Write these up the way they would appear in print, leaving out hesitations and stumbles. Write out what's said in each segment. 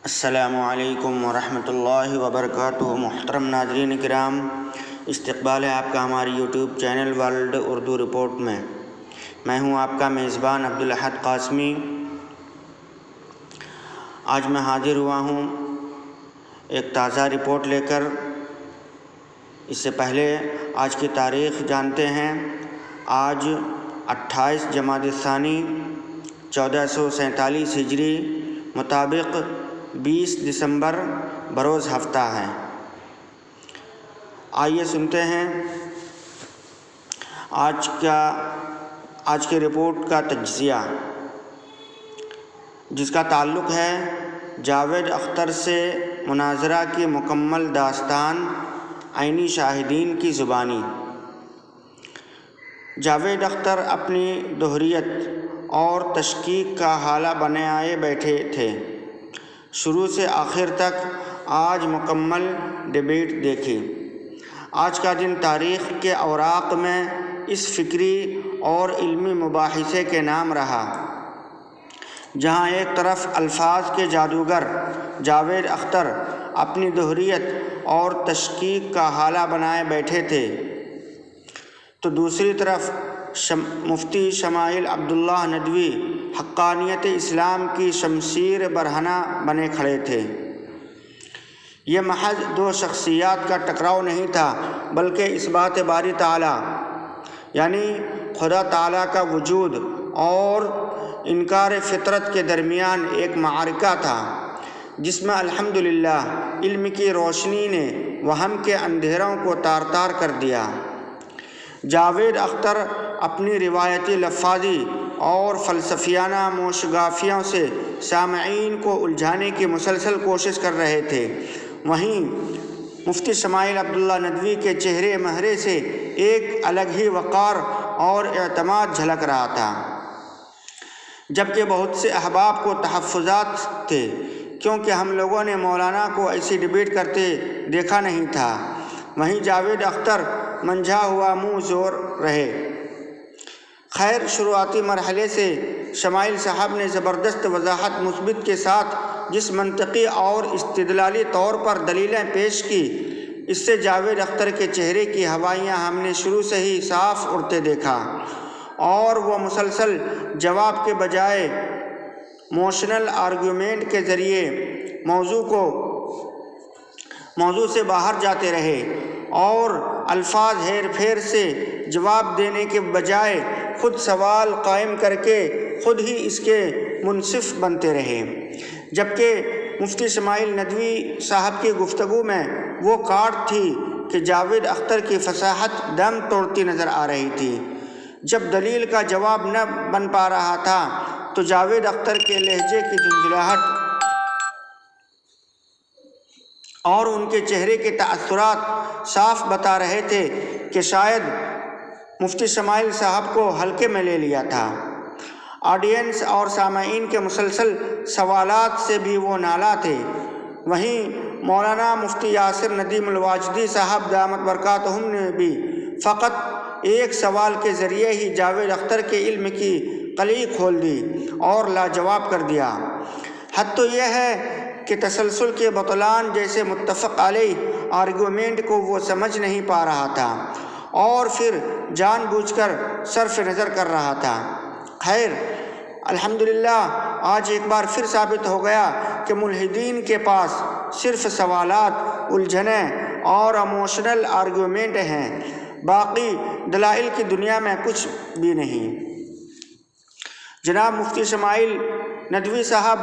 السلام علیکم ورحمۃ اللہ وبرکاتہ۔ محترم ناظرین کرام، استقبال ہے آپ کا ہماری YouTube channel world Urdu report میں۔ میں ہوں آپ کا میزبان عبدالاحد قاسمی۔ آج میں حاضر ہوا ہوں ایک تازہ رپورٹ لے کر۔ اس سے پہلے آج کی تاریخ جانتے ہیں۔ آج 28 جمادی الثانی 1447 ہجری مطابق 20 دسمبر بروز ہفتہ ہے۔ آئیے سنتے ہیں آج کے رپورٹ کا تجزیہ، جس کا تعلق ہے جاوید اختر سے مناظرہ کی مکمل داستان عینی شاہدین کی زبانی۔ جاوید اختر اپنی دہریت اور تشکیک کا حالہ بنے آئے بیٹھے تھے۔ شروع سے آخر تک آج مکمل ڈیبیٹ دیکھی۔ آج کا دن تاریخ کے اوراق میں اس فکری اور علمی مباحثے کے نام رہا، جہاں ایک طرف الفاظ کے جادوگر جاوید اختر اپنی دہریت اور تشکیک کا حالہ بنائے بیٹھے تھے، تو دوسری طرف مفتی شمائل عبداللہ ندوی حقانیت اسلام کی شمشیر برہنہ بنے کھڑے تھے۔ یہ محض دو شخصیات کا ٹکراؤ نہیں تھا، بلکہ اس بات باری تعالیٰ یعنی خدا تعالیٰ کا وجود اور انکار فطرت کے درمیان ایک معرکہ تھا، جس میں الحمدللہ علم کی روشنی نے وہم کے اندھیروں کو تار تار کر دیا۔ جاوید اختر اپنی روایتی لفاظی اور فلسفیانہ موشگافیوں سے سامعین کو الجھانے کی مسلسل کوشش کر رہے تھے، وہیں مفتی شمائل عبداللہ ندوی کے چہرے مہرے سے ایک الگ ہی وقار اور اعتماد جھلک رہا تھا، جبکہ بہت سے احباب کو تحفظات تھے، کیونکہ ہم لوگوں نے مولانا کو ایسی ڈیبیٹ کرتے دیکھا نہیں تھا۔ وہیں جاوید اختر منجھا ہوا منہ زور رہے۔ خیر، شروعاتی مرحلے سے شمائل صاحب نے زبردست وضاحت مثبت کے ساتھ جس منطقی اور استدلالی طور پر دلیلیں پیش کی، اس سے جاوید اختر کے چہرے کی ہوائیاں ہم نے شروع سے ہی صاف اڑتے دیکھا، اور وہ مسلسل جواب کے بجائے موشنل آرگیومنٹ کے ذریعے موضوع سے باہر جاتے رہے، اور الفاظ ہیر پھیر سے جواب دینے کے بجائے خود سوال قائم کر کے خود ہی اس کے منصف بنتے رہے، جبکہ مفتی شمائل ندوی صاحب کی گفتگو میں وہ کاٹ تھی کہ جاوید اختر کی فصاحت دم توڑتی نظر آ رہی تھی۔ جب دلیل کا جواب نہ بن پا رہا تھا تو جاوید اختر کے لہجے کی جھنجھلاہٹ اور ان کے چہرے کے تاثرات صاف بتا رہے تھے کہ شاید مفتی شمائل صاحب کو ہلکے میں لے لیا تھا۔ آڈینس اور سامعین کے مسلسل سوالات سے بھی وہ نالاں تھے۔ وہیں مولانا مفتی یاسر ندیم الواجدی صاحب دامت برکاتہم نے بھی فقط ایک سوال کے ذریعے ہی جاوید اختر کے علم کی کلی کھول دی اور لاجواب کر دیا۔ حد تو یہ ہے کہ تسلسل کے بطلان جیسے متفق علیہ آرگومنٹ کو وہ سمجھ نہیں پا رہا تھا، اور پھر جان بوجھ کر صرف نظر کر رہا تھا۔ خیر، الحمدللہ آج ایک بار پھر ثابت ہو گیا کہ ملحدین کے پاس صرف سوالات، الجھنیں اور ایموشنل آرگیومنٹ ہیں، باقی دلائل کی دنیا میں کچھ بھی نہیں۔ جناب مفتی شمائل ندوی صاحب،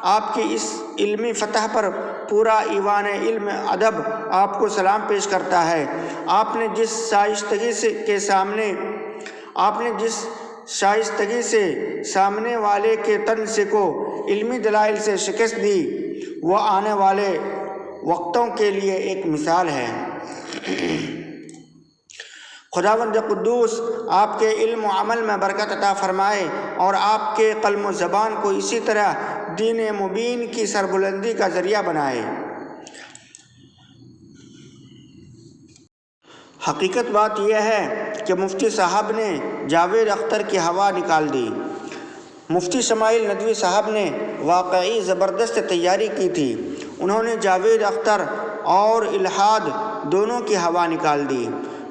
آپ کی اس علمی فتح پر پورا ایوان علم ادب آپ کو سلام پیش کرتا ہے۔ آپ نے جس شائستگی سے سامنے والے کے طنز کو علمی دلائل سے شکست دی، وہ آنے والے وقتوں کے لیے ایک مثال ہے۔ خداوند قدوس آپ کے علم و عمل میں برکت عطا فرمائے، اور آپ کے قلم و زبان کو اسی طرح دین مبین کی سربلندی کا ذریعہ بنائے۔ حقیقت بات یہ ہے کہ مفتی صاحب نے جاوید اختر کی ہوا نکال دی۔ مفتی شمائل ندوی صاحب نے واقعی زبردست تیاری کی تھی۔ انہوں نے جاوید اختر اور الہاد دونوں کی ہوا نکال دی۔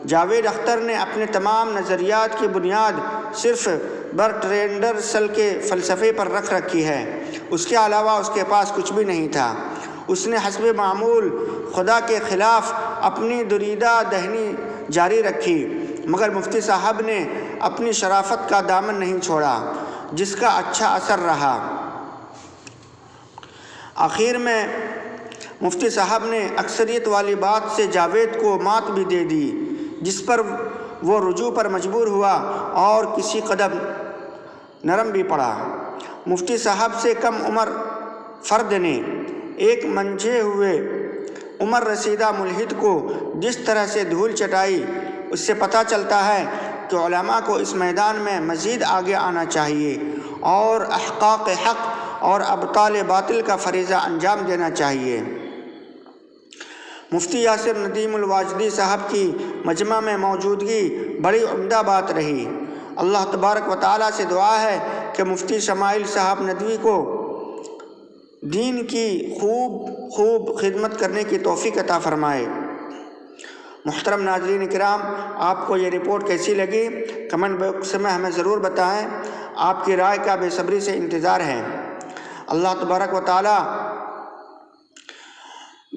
جاوید اختر نے اپنے تمام نظریات کی بنیاد صرف برٹرینڈ رسل کے فلسفے پر رکھ رکھی ہے، اس کے علاوہ اس کے پاس کچھ بھی نہیں تھا۔ اس نے حسب معمول خدا کے خلاف اپنی دریدہ دہنی جاری رکھی، مگر مفتی صاحب نے اپنی شرافت کا دامن نہیں چھوڑا، جس کا اچھا اثر رہا۔ آخر میں مفتی صاحب نے اکثریت والی بات سے جاوید کو مات بھی دے دی، جس پر وہ رجوع پر مجبور ہوا اور کسی قدر نرم بھی پڑا۔ مفتی صاحب سے کم عمر فرد نے ایک منجھے ہوئے عمر رسیدہ ملحد کو جس طرح سے دھول چٹائی، اس سے پتہ چلتا ہے کہ علماء کو اس میدان میں مزید آگے آنا چاہیے اور احقاق حق اور ابطال باطل کا فریضہ انجام دینا چاہیے۔ مفتی یاسر ندیم الواجدی صاحب کی مجمع میں موجودگی بڑی عمدہ بات رہی۔ اللہ تبارک و تعالیٰ سے دعا ہے کہ مفتی شمائل صاحب ندوی کو دین کی خوب خدمت کرنے کی توفیق عطا فرمائے۔ محترم ناظرین کرام، آپ کو یہ رپورٹ کیسی لگی کمنٹ باکس میں ہمیں ضرور بتائیں، آپ کی رائے کا بے صبری سے انتظار ہے۔ اللہ تبارک و تعالیٰ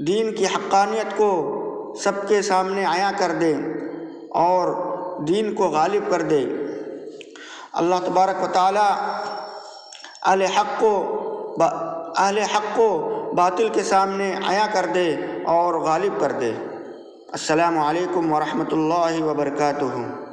دین کی حقانیت کو سب کے سامنے عیاں کر دے اور دین کو غالب کر دے۔ اللہ تبارک و تعالیٰ اہل حق کو باطل کے سامنے عیاں کر دے اور غالب کر دے۔ السلام علیکم ورحمۃ اللہ وبرکاتہ۔